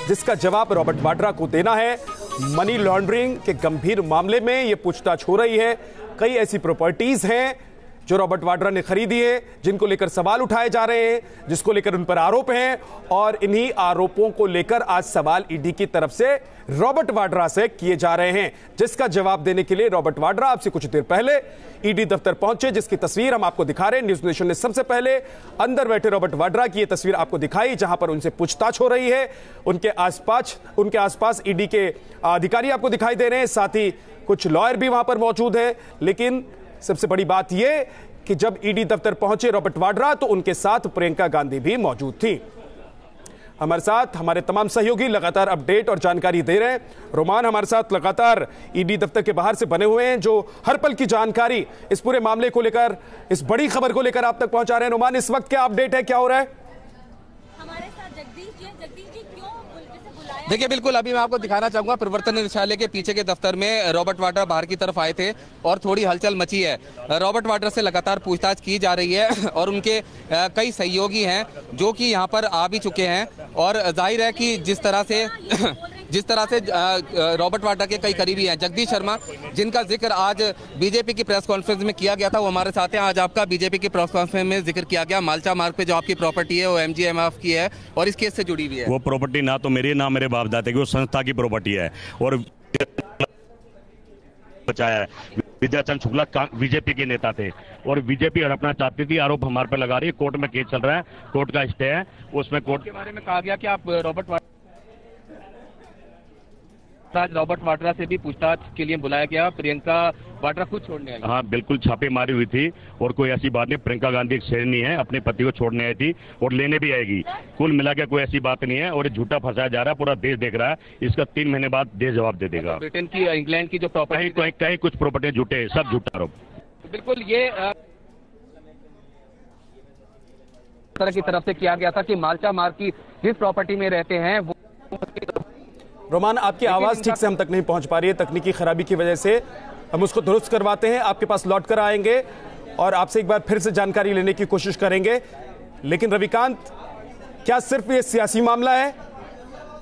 A: जिसका जवाब रॉबर्ट वाड्रा को देना है। मनी लॉन्ड्रिंग के गंभीर मामले में यह पूछताछ हो रही है। कई ऐसी प्रॉपर्टीज हैं जो रॉबर्ट वाड्रा ने खरीदी है, जिनको लेकर सवाल उठाए जा रहे हैं, जिसको लेकर उन पर आरोप हैं, और इन्हीं आरोपों को लेकर आज सवाल ईडी की तरफ से रॉबर्ट वाड्रा से किए जा रहे हैं, जिसका जवाब देने के लिए रॉबर्ट वाड्रा अब से कुछ देर पहले ईडी दफ्तर पहुंचे, जिसकी तस्वीर हम आपको दिखा रहे हैं। न्यूज नेशन ने सबसे पहले अंदर बैठे रॉबर्ट वाड्रा की यह तस्वीर आपको दिखाई, जहां पर उनसे पूछताछ हो रही है। उनके आसपास ईडी के अधिकारी आपको दिखाई दे रहे हैं, साथ ही कुछ लॉयर भी वहां पर मौजूद है। लेकिन सबसे बड़ी बात यह कि जब ईडी दफ्तर पहुंचे रॉबर्ट वाड्रा, तो उनके साथ प्रियंका गांधी भी मौजूद थी। हमारे साथ हमारे तमाम सहयोगी लगातार अपडेट और जानकारी दे रहे हैं। रोमान हमारे साथ लगातार ईडी दफ्तर के बाहर से बने हुए हैं, जो हर पल की जानकारी इस पूरे मामले को लेकर, इस बड़ी खबर को लेकर आप तक पहुंचा रहे हैं। रोमान, इस वक्त क्या अपडेट है, क्या हो रहा है?
F: हमारे साथ जगदीश जी
B: देखिए बिल्कुल, अभी मैं आपको दिखाना चाहूंगा प्रवर्तन निदेशालय के पीछे के दफ्तर में रॉबर्ट वाड्रा बाहर की तरफ आए थे और थोड़ी हलचल मची है। रॉबर्ट वाड्रा से लगातार पूछताछ की जा रही है और उनके कई सहयोगी हैं जो कि यहां पर आ भी चुके हैं और जाहिर है कि जिस तरह से रॉबर्ट वाड्रा के कई करीबी हैं, जगदीश शर्मा जिनका जिक्र आज बीजेपी की प्रेस कॉन्फ्रेंस में किया गया था, वो हमारे साथ हैं। आज आपका बीजेपी की प्रेस कॉन्फ्रेंस में जिक्र किया गया मालचा मार्ग पे जो आपकी प्रॉपर्टी है वो MGMF की है और इस केस से जुड़ी हुई है।
F: वो प्रॉपर्टी ना तो मेरी ना मेरे बाप दादे की, वो संस्था की प्रॉपर्टी है और बचाया है। विद्याचंद्र शुक्ला बीजेपी के नेता थे और बीजेपी हड़पना चाहती थी, आरोप हमारे पर लगा रही है। कोर्ट में केस चल रहा है, कोर्ट का स्टे है, उसमें कोर्ट
B: के बारे में कहा गया कि आप रॉबर्ट वाड्रा से भी पूछताछ के लिए बुलाया गया। प्रियंका वाड्रा खुद छोड़ने आई।
F: हाँ बिल्कुल, छापेमारी हुई थी और कोई ऐसी बात नहीं। प्रियंका गांधी एक शेरनी है, अपने पति को छोड़ने आई थी और लेने भी आएगी। कुल मिला के कोई ऐसी बात नहीं है और झूठा फंसाया जा रहा है, पूरा देश देख रहा है। इसका 3 महीने बाद देश जवाब दे देगा।
B: ब्रिटेन की, इंग्लैंड की जो प्रॉपर्टी,
F: कहीं कुछ प्रॉपर्टी झूठे, सब झूठा आरोप।
B: बिल्कुल, ये तरह की तरफ से किया गया था कि मालचा मार्ग की जिस प्रॉपर्टी में रहते हैं वो।
A: रोमान, आपकी आवाज ठीक से हम तक नहीं पहुंच पा रही है, तकनीकी खराबी की वजह से। हम उसको दुरुस्त करवाते हैं, आपके पास लौट कर आएंगे और आपसे एक बार फिर से जानकारी लेने की कोशिश करेंगे। लेकिन रविकांत, क्या सिर्फ ये सियासी मामला है?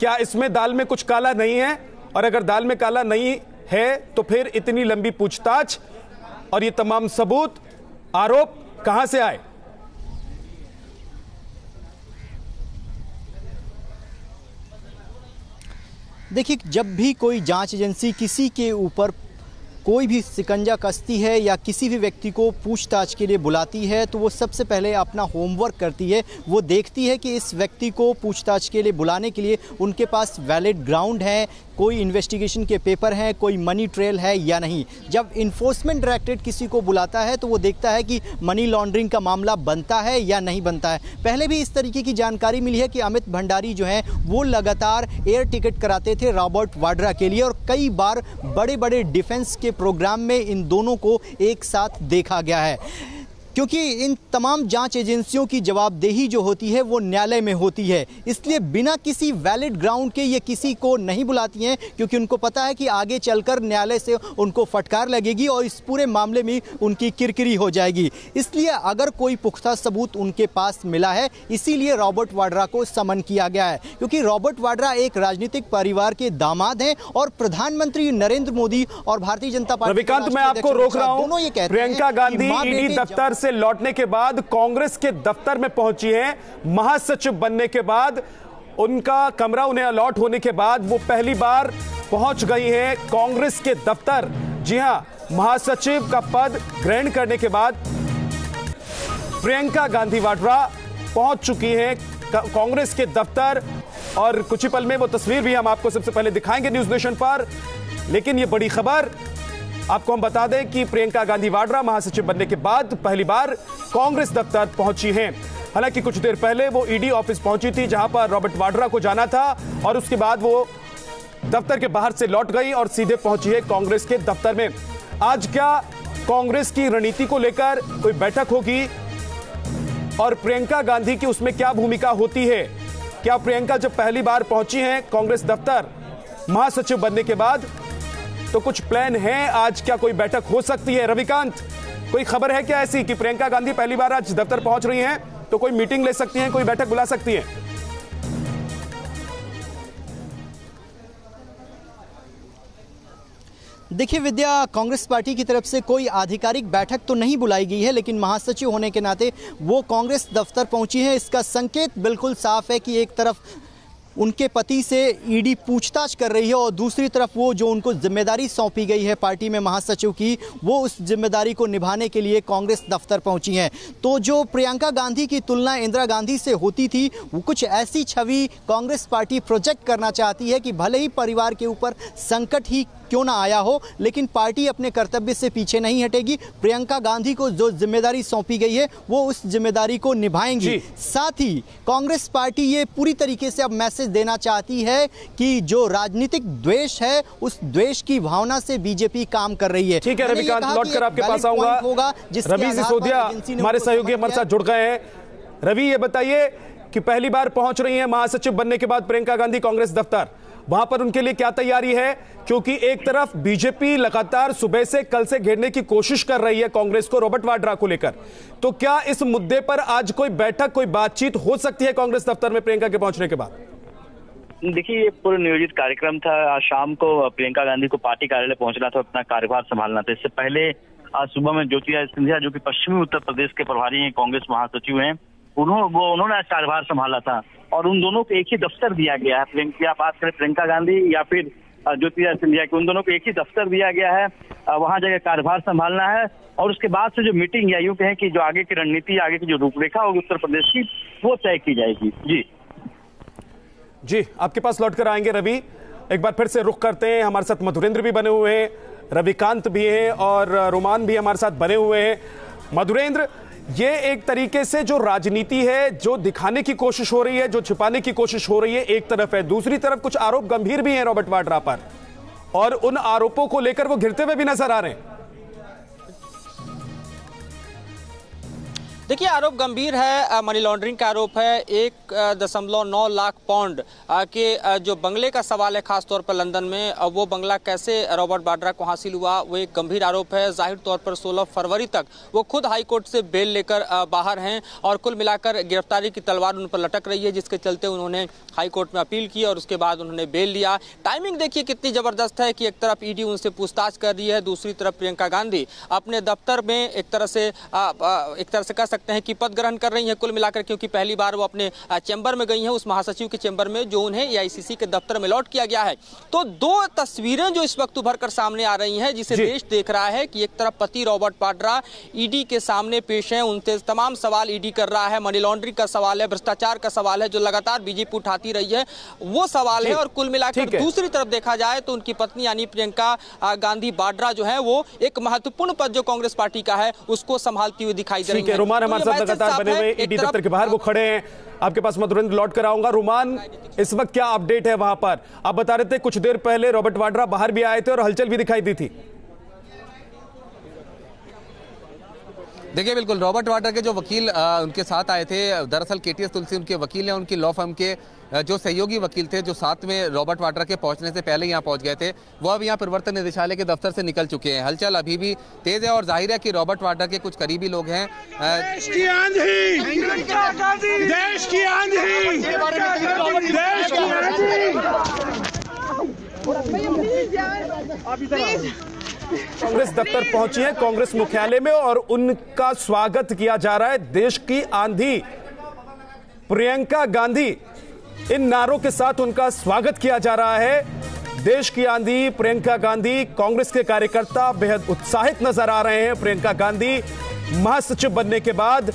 A: क्या इसमें दाल में कुछ काला नहीं है? और अगर दाल में काला नहीं है तो फिर इतनी लंबी पूछताछ और ये तमाम सबूत, आरोप कहां से आए?
C: देखिए, जब भी कोई जांच एजेंसी किसी के ऊपर कोई भी शिकंजा कसती है या किसी भी व्यक्ति को पूछताछ के लिए बुलाती है तो वो सबसे पहले अपना होमवर्क करती है। वो देखती है कि इस व्यक्ति को पूछताछ के लिए बुलाने के लिए उनके पास वैलिड ग्राउंड है, कोई इन्वेस्टिगेशन के पेपर हैं, कोई मनी ट्रेल है या नहीं। जब इन्फोर्समेंट डायरेक्टरेट किसी को बुलाता है तो वो देखता है कि मनी लॉन्ड्रिंग का मामला बनता है या नहीं बनता है। पहले भी इस तरीके की जानकारी मिली है कि अमित भंडारी जो हैं वो लगातार एयर टिकट कराते थे रॉबर्ट वाड्रा के लिए और कई बार बड़े बड़े डिफेंस के प्रोग्राम में इन दोनों को एक साथ देखा गया है। क्योंकि इन तमाम जांच एजेंसियों की जवाबदेही जो होती है वो न्यायालय में होती है, इसलिए बिना किसी वैलिड ग्राउंड के ये किसी को नहीं बुलाती हैं, क्योंकि उनको पता है कि आगे चलकर न्यायालय से उनको फटकार लगेगी और इस पूरे मामले में उनकी किरकिरी हो जाएगी। इसलिए अगर कोई पुख्ता सबूत उनके पास मिला है, इसीलिए रॉबर्ट वाड्रा को समन किया गया है। क्योंकि रॉबर्ट वाड्रा एक राजनीतिक परिवार के दामाद हैं और प्रधानमंत्री नरेंद्र मोदी और भारतीय जनता पार्टी।
A: रविकांत, मैं आपको रोक रहा हूं। दोनों ये कहते हैं प्रियंका गांधी ईडी दफ्तर से लौटने के बाद कांग्रेस के दफ्तर में पहुंची हैं। महासचिव बनने के बाद उनका कमरा उन्हें अलॉट होने के बाद वो पहली बार पहुंच गई हैं कांग्रेस के दफ्तर। जी हां, महासचिव का पद ग्रहण करने के बाद प्रियंका गांधी वाड्रा पहुंच चुकी हैं कांग्रेस के दफ्तर और कुछ ही पल में वो तस्वीर भी हम आपको सबसे पहले दिखाएंगे न्यूज नेशन पर। लेकिन ये बड़ी खबर आपको हम बता दें कि प्रियंका गांधी वाड्रा महासचिव बनने के बाद पहली बार कांग्रेस दफ्तर पहुंची हैं। हालांकि कुछ देर पहले वो ईडी ऑफिस पहुंची थी जहां पर रॉबर्ट वाड्रा को जाना था और उसके बाद वो दफ्तर के बाहर से लौट गई और सीधे पहुंची है कांग्रेस के दफ्तर में। आज क्या कांग्रेस की रणनीति को लेकर कोई बैठक होगी और प्रियंका गांधी की उसमें क्या भूमिका होती है? क्या प्रियंका जब पहली बार पहुंची हैं कांग्रेस दफ्तर महासचिव बनने के बाद तो कुछ प्लान है? आज क्या कोई बैठक हो सकती है? रविकांत, कोई खबर है क्या ऐसी कि प्रियंका गांधी पहली बार आज दफ्तर पहुंच रही हैं तो कोई मीटिंग ले सकती हैं, कोई बैठक बुला सकती हैं?
C: देखिए विद्या, कांग्रेस पार्टी की तरफ से कोई आधिकारिक बैठक तो नहीं बुलाई गई है, लेकिन महासचिव होने के नाते वो कांग्रेस दफ्तर पहुंची हैं। इसका संकेत बिल्कुल साफ है कि एक तरफ उनके पति से ईडी पूछताछ कर रही है और दूसरी तरफ वो जो उनको जिम्मेदारी सौंपी गई है पार्टी में महासचिव की, वो उस जिम्मेदारी को निभाने के लिए कांग्रेस दफ्तर पहुंची हैं। तो जो प्रियंका गांधी की तुलना इंदिरा गांधी से होती थी, वो कुछ ऐसी छवि कांग्रेस पार्टी प्रोजेक्ट करना चाहती है कि भले ही परिवार के ऊपर संकट ही क्यों ना आया हो, लेकिन पार्टी अपने कर्तव्य से पीछे नहीं हटेगी। प्रियंका गांधी को जो जिम्मेदारी सौंपी गई है वो उस जिम्मेदारी को निभाएंगी। साथ ही कांग्रेस पार्टी ये पूरी तरीके से अब मैसेज देना चाहती है कि जो राजनीतिक द्वेष है उस द्वेष की भावना से बीजेपी काम कर रही है।
A: ठीक है रविकांत, लौटकर आपके पास आऊंगा। रवि सिसोदिया हमारे सहयोगी हमारे साथ जुड़ गए हैं। रवि, ये बताइए कि पहली बार पहुंच रही हैं महासचिव बनने के बाद प्रियंका गांधी कांग्रेस दफ्तर, वहां पर उनके लिए क्या तैयारी है? क्योंकि एक तरफ बीजेपी लगातार सुबह से कल से घेरने की कोशिश कर रही है कांग्रेस को रॉबर्ट वाड्रा को लेकर, तो क्या इस मुद्दे पर आज कोई बैठक, कोई बातचीत हो सकती है कांग्रेस दफ्तर में प्रियंका के पहुंचने के बाद?
G: देखिए, ये पूरा नियोजित कार्यक्रम था। आज शाम को प्रियंका गांधी को पार्टी कार्यालय पहुंचना था, अपना कार्यभार संभालना था। इससे पहले आज सुबह में ज्योतिरादित्य सिंधिया, जो कि पश्चिमी उत्तर प्रदेश के प्रभारी हैं, कांग्रेस महासचिव हैं, उन्होंने आज कार्यभार संभाला था और उन दोनों को एक ही दफ्तर दिया गया है। प्रियंका, बात करें प्रियंका गांधी या फिर ज्योतिरादित्य सिंधिया की, उन दोनों को एक ही दफ्तर दिया गया है, वहां जाकर कार्यभार संभालना है और उसके बाद से जो मीटिंग या यूं कहें कि जो आगे की रणनीति, आगे की जो रूपरेखा होगी उत्तर प्रदेश की, वो तय की जाएगी।
A: जी, आपके पास लौटकर आएंगे रवि। एक बार फिर से रुख करते हैं, हमारे साथ मधुरेंद्र भी बने हुए हैं, रविकांत भी हैं और रोमान भी हमारे साथ बने हुए हैं। मधुरेंद्र, ये एक तरीके से जो राजनीति है, जो दिखाने की कोशिश हो रही है, जो छिपाने की कोशिश हो रही है एक तरफ है, दूसरी तरफ कुछ आरोप गंभीर भी हैं रॉबर्ट वाड्रा पर और उन आरोपों को लेकर वो घिरते हुए भी नजर आ रहे हैं।
E: देखिए, आरोप गंभीर है, मनी लॉन्ड्रिंग का आरोप है। 1.9 लाख पाउंड के जो बंगले का सवाल है, खासतौर पर लंदन में, वो बंगला कैसे रॉबर्ट वाड्रा को हासिल हुआ, वो एक गंभीर आरोप है। जाहिर तौर पर 16 फरवरी तक वो खुद हाई कोर्ट से बेल लेकर बाहर हैं और कुल मिलाकर गिरफ्तारी की तलवार उन पर लटक रही है, जिसके चलते उन्होंने हाई कोर्ट में अपील की और उसके बाद उन्होंने बेल लिया। टाइमिंग देखिए कितनी जबरदस्त है कि एक तरफ ईडी उनसे पूछताछ कर रही है, दूसरी तरफ प्रियंका गांधी अपने दफ्तर में एक तरह से कह सकते हैं कि पद ग्रहण कर रही हैं कुल मिलाकर, क्योंकि पहली बार वो अपने चैम्बर में गई हैं, उस महासचिव के चैम्बर में जो उन्हें एआईसीसी के दफ्तर में अलॉट किया गया है। तो दो तस्वीरें जो इस वक्त उभर कर सामने आ रही हैं, जिसे देश देख रहा है कि एक तरफ पति रॉबर्ट वाड्रा ईडी के सामने पेश हैं, उनसे तमाम सवाल ईडी कर रहा है, मनी लॉन्ड्रिंग का सवाल है, भ्रष्टाचार का सवाल है, जो लगातार बीजेपी उठाती रही है वो सवाल है, और कुल मिलाकर दूसरी तरफ देखा जाए तो उनकी पत्नी यानी प्रियंका गांधी वाड्रा जो है वो एक महत्वपूर्ण पद जो कांग्रेस पार्टी का है उसको संभालती हुई दिखाई दे रही है।
A: रोमान हमारे साथ लगातार बने हुए ईडी दफ्तर के बाहर वो खड़े हैं। आपके पास मधुरेंद्र लौट कर आऊंगा। रोमान, इस वक्त क्या अपडेट है वहां पर? आप बता रहे थे कुछ देर पहले रॉबर्ट वाड्रा बाहर भी आए थे और हलचल भी दिखाई दी थी।
B: देखिए, बिल्कुल रॉबर्ट वाड्रा के जो वकील उनके साथ आए थे, दरअसल केटीएस तुलसी उनके वकील हैं, उनकी लॉ फर्म के जो सहयोगी वकील थे, जो साथ में रॉबर्ट वाड्रा के पहुंचने से पहले यहाँ पहुंच गए थे, वो अब यहाँ प्रवर्तन निदेशालय के दफ्तर से निकल चुके हैं। हलचल अभी भी तेज है और जाहिर है कि रॉबर्ट वाड्रा के कुछ करीबी लोग हैं।
H: देश की आंधी, देश की आंधी, देश की
A: कांग्रेस दफ्तर पहुंची है, कांग्रेस मुख्यालय में, और उनका स्वागत किया जा रहा है। देश की आंधी, प्रियंका गांधी, इन नारों के साथ उनका स्वागत किया जा रहा है। देश की आंधी, प्रियंका गांधी। कांग्रेस के कार्यकर्ता बेहद उत्साहित नजर आ रहे हैं। प्रियंका गांधी महासचिव बनने के बाद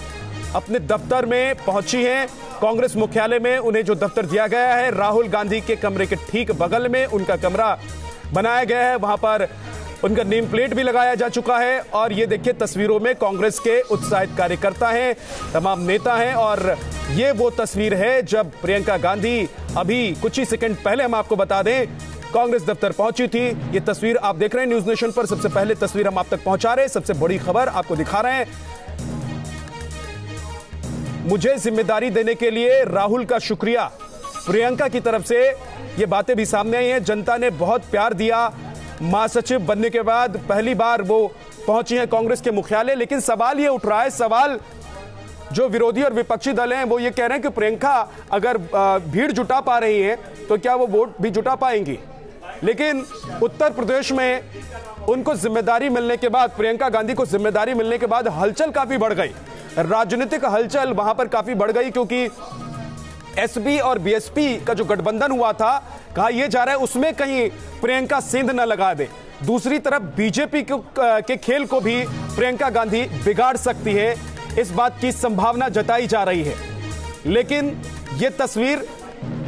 A: अपने दफ्तर में पहुंची हैं, कांग्रेस मुख्यालय में। उन्हें जो दफ्तर दिया गया है, राहुल गांधी के कमरे के ठीक बगल में उनका कमरा बनाया गया है, वहां पर उनका नेम प्लेट भी लगाया जा चुका है। और ये देखिए, तस्वीरों में कांग्रेस के उत्साहित कार्यकर्ता हैं, तमाम नेता हैं, और ये वो तस्वीर है जब प्रियंका गांधी अभी कुछ ही सेकंड पहले, हम आपको बता दें, कांग्रेस दफ्तर पहुंची थी। ये तस्वीर आप देख रहे हैं न्यूज नेशन पर। सबसे पहले तस्वीर हम आप तक पहुंचा रहे हैं, सबसे बड़ी खबर आपको दिखा रहे हैं। मुझे जिम्मेदारी देने के लिए राहुल का शुक्रिया, प्रियंका की तरफ से ये बातें भी सामने आई हैं। जनता ने बहुत प्यार दिया। महासचिव बनने के बाद पहली बार वो पहुंची हैं कांग्रेस के मुख्यालय। लेकिन सवाल ये उठ रहा है, सवाल जो विरोधी और विपक्षी दल हैं वो ये कह रहे हैं कि प्रियंका अगर भीड़ जुटा पा रही है तो क्या वो वोट भी जुटा पाएंगी। लेकिन उत्तर प्रदेश में उनको जिम्मेदारी मिलने के बाद, प्रियंका गांधी को जिम्मेदारी मिलने के बाद हलचल काफी बढ़ गई, राजनीतिक हलचल वहां पर काफी बढ़ गई, क्योंकि एसपी और बीएसपी का जो गठबंधन हुआ था, कहा यह जा रहा है उसमें कहीं प्रियंका सेंध न लगा दे। दूसरी तरफ बीजेपी के खेल को भी प्रियंका गांधी बिगाड़ सकती है, इस बात की संभावना जताई जा रही है। लेकिन यह तस्वीर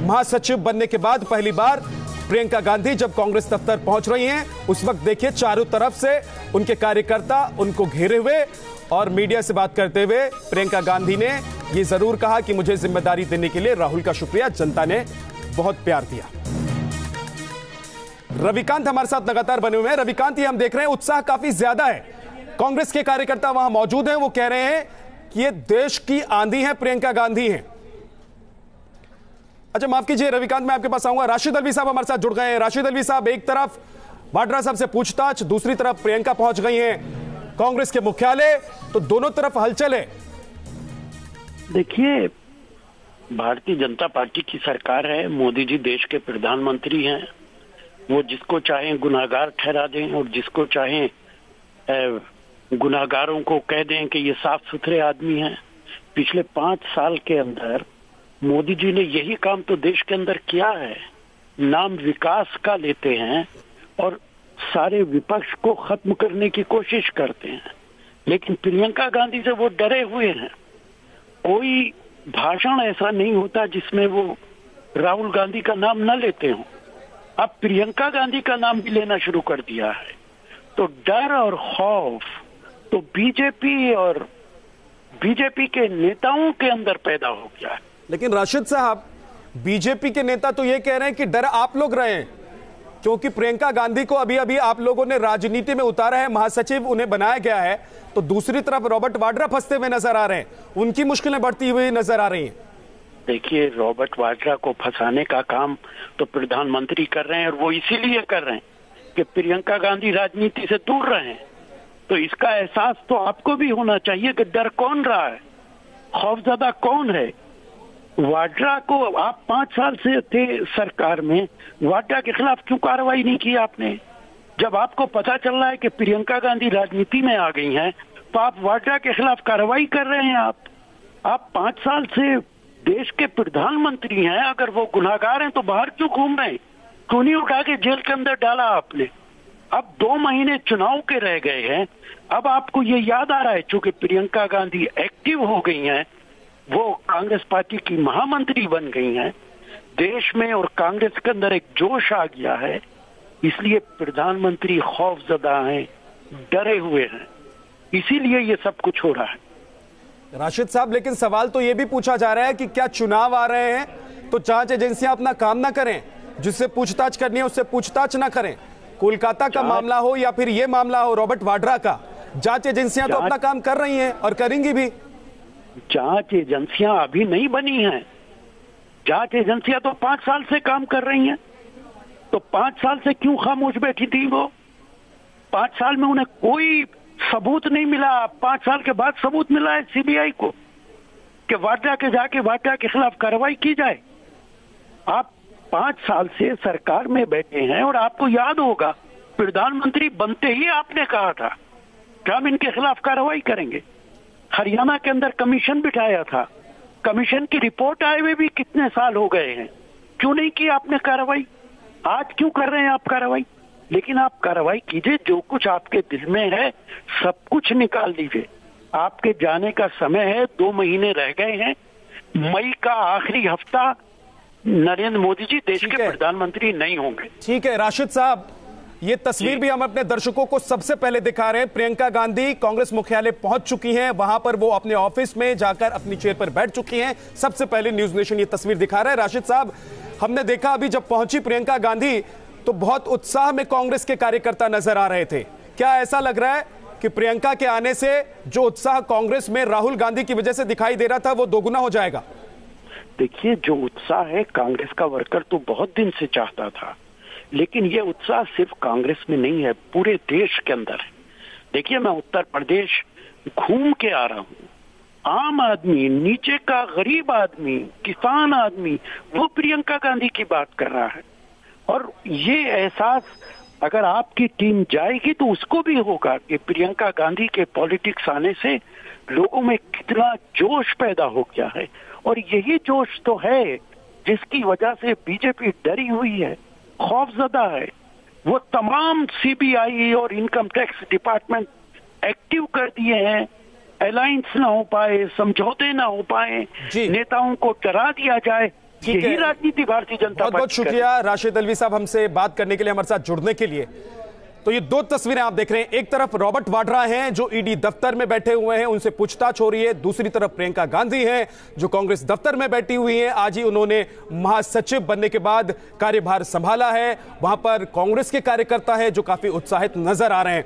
A: महासचिव बनने के बाद पहली बार प्रियंका गांधी जब कांग्रेस दफ्तर पहुंच रही हैं, उस वक्त देखिए चारों तरफ से उनके कार्यकर्ता उनको घेरे हुए, और मीडिया से बात करते हुए प्रियंका गांधी ने यह जरूर कहा कि मुझे जिम्मेदारी देने के लिए राहुल का शुक्रिया, जनता ने बहुत प्यार दिया। रविकांत हमारे साथ लगातार बने हुए हैं। रविकांत, ये हम देख रहे हैं उत्साह काफी ज्यादा है, कांग्रेस के कार्यकर्ता वहां मौजूद हैं, वो कह रहे हैं कि ये देश की आंधी है, प्रियंका गांधी हैं। अच्छा माफ कीजिए रविकांत, मैं आपके पास आऊंगा। राशिद अलवी साहब हमारे साथ जुड़ गए हैं। राशिद अलवी साहब, एक तरफ वाड्रा साहब से पूछताछ, दूसरी तरफ प्रियंका पहुंच गई हैं कांग्रेस के मुख्यालय, तो दोनों तरफ हलचल है।
I: देखिए, भारतीय जनता पार्टी की सरकार है, मोदी जी देश के प्रधानमंत्री हैं, वो जिसको चाहें गुनाहगार ठहरा दें और जिसको चाहें गुनाहगारों को कह दें कि ये साफ सुथरे आदमी हैं। पिछले 5 साल के अंदर मोदी जी ने यही काम तो देश के अंदर किया है। नाम विकास का लेते हैं और सारे विपक्ष को खत्म करने की कोशिश करते हैं, लेकिन प्रियंका गांधी से वो डरे हुए हैं। कोई भाषण ऐसा नहीं होता जिसमें वो राहुल गांधी का नाम न लेते हो। अब प्रियंका गांधी का नाम भी लेना शुरू कर दिया है, तो डर और खौफ तो बीजेपी के नेताओं के अंदर पैदा हो गया है।
A: लेकिन राशिद साहब, बीजेपी के नेता तो ये कह रहे हैं कि डर आप लोग रहे हैं, क्योंकि प्रियंका गांधी को अभी अभी आप लोगों ने राजनीति में उतारा है, महासचिव उन्हें बनाया गया है, तो दूसरी तरफ रॉबर्ट वाड्रा फंसते हुए नजर आ रहे हैं, उनकी मुश्किलें बढ़ती हुई नजर आ रही हैं।
I: देखिए, रॉबर्ट वाड्रा को फंसाने का काम तो प्रधानमंत्री कर रहे हैं, और वो इसीलिए कर रहे हैं कि प्रियंका गांधी राजनीति से दूर रहे। तो इसका एहसास तो आपको भी होना चाहिए कि डर कौन रहा है, खौफजदा कौन है। वाड्रा को आप 5 साल से थे सरकार में, वाड्रा के खिलाफ क्यों कार्रवाई नहीं की आपने? जब आपको पता चल रहा है कि प्रियंका गांधी राजनीति में आ गई हैं, तो आप वाड्रा के खिलाफ कार्रवाई कर रहे हैं। आप 5 साल से देश के प्रधानमंत्री हैं, अगर वो गुनाहगार हैं तो बाहर क्यों घूम रहे हैं? क्यों नहीं उठा के जेल के अंदर डाला आपने? अब 2 महीने चुनाव के रह गए हैं, अब आपको ये याद आ रहा है चूंकि प्रियंका गांधी एक्टिव हो गई हैं, वो कांग्रेस पार्टी की महामंत्री बन गई हैं, देश में और कांग्रेस के अंदर एक जोश आ गया है, इसलिए प्रधानमंत्री खौफजदा हैं, डरे हुए हैं, इसीलिए ये सब कुछ हो रहा है।
A: राशिद साहब, लेकिन सवाल तो ये भी पूछा जा रहा है कि क्या चुनाव आ रहे हैं तो जांच एजेंसियां अपना काम ना करें, जिससे पूछताछ करनी है उससे पूछताछ ना करें? कोलकाता का मामला हो या फिर ये मामला हो रॉबर्ट वाड्रा का, जांच एजेंसियां तो अपना काम कर रही हैं और करेंगी भी।
I: जांच एजेंसियां अभी नहीं बनी हैं, जांच एजेंसियां तो 5 साल से काम कर रही हैं, तो 5 साल से क्यों खामोश बैठी थी वो? 5 साल में उन्हें कोई सबूत नहीं मिला। 5 साल के बाद सबूत मिला है सीबीआई को कि वाड्रा के खिलाफ कार्रवाई की जाए। आप 5 साल से सरकार में बैठे हैं और आपको याद होगा प्रधानमंत्री बनते ही आपने कहा था कि हम इनके खिलाफ कार्रवाई करेंगे। हरियाणा के अंदर कमीशन बिठाया था, कमीशन की रिपोर्ट आए हुए भी कितने साल हो गए हैं, क्यों नहीं की आपने कार्रवाई? आज क्यों कर रहे हैं आप कार्रवाई? लेकिन आप कार्रवाई कीजिए, जो कुछ आपके दिल में है सब कुछ निकाल लीजिए। आपके जाने का समय है, 2 महीने रह गए हैं, मई का आखिरी हफ्ता नरेंद्र मोदी जी देश के प्रधानमंत्री नहीं होंगे।
A: ठीक है राशिद साहब, ये तस्वीर भी हम अपने दर्शकों को सबसे पहले दिखा रहे हैं। प्रियंका गांधी कांग्रेस मुख्यालय पहुंच चुकी हैं, वहां पर वो अपने ऑफिस में जाकर अपनी चेयर पर बैठ चुकी हैं। सबसे पहले न्यूज नेशन ये तस्वीर दिखा रहा है। राशिद साहब, हमने देखा अभी जब पहुंची प्रियंका गांधी तो बहुत उत्साह में कांग्रेस के कार्यकर्ता नजर आ रहे थे। क्या ऐसा लग रहा है कि प्रियंका के आने से जो उत्साह कांग्रेस में राहुल गांधी की वजह से दिखाई दे रहा था वो दोगुना हो जाएगा?
I: देखिए, जो उत्साह है कांग्रेस का वर्कर तो बहुत दिन से चाहता था, लेकिन ये उत्साह सिर्फ कांग्रेस में नहीं है, पूरे देश के अंदर है। देखिए, मैं उत्तर प्रदेश घूम के आ रहा हूँ, आम आदमी, नीचे का गरीब आदमी, किसान आदमी, वो प्रियंका गांधी की बात कर रहा है। और ये एहसास अगर आपकी टीम जाएगी तो उसको भी होगा कि प्रियंका गांधी के पॉलिटिक्स आने से लोगों में कितना जोश पैदा हो गया है। और यही जोश तो है जिसकी वजह से बीजेपी डरी हुई है, खौफजदा है। वो तमाम सीबीआई और इनकम टैक्स डिपार्टमेंट एक्टिव कर दिए हैं, अलायंस ना हो पाए, समझौते ना हो पाए, नेताओं को डरा दिया जाए। यही राजनीति भारतीय जनता पार्टी।
A: बहुत शुक्रिया राशिद अलवी साहब हमसे बात करने के लिए, हमारे साथ जुड़ने के लिए। तो ये 2 तस्वीरें आप देख रहे हैं, एक तरफ रॉबर्ट वाड्रा हैं जो ईडी दफ्तर में बैठे हुए हैं, उनसे पूछताछ हो रही है। दूसरी तरफ प्रियंका गांधी हैं जो कांग्रेस दफ्तर में बैठी हुई हैं। आज ही उन्होंने महासचिव बनने के बाद कार्यभार संभाला है। वहां पर कांग्रेस के कार्यकर्ता हैं जो काफी उत्साहित नजर आ रहे हैं।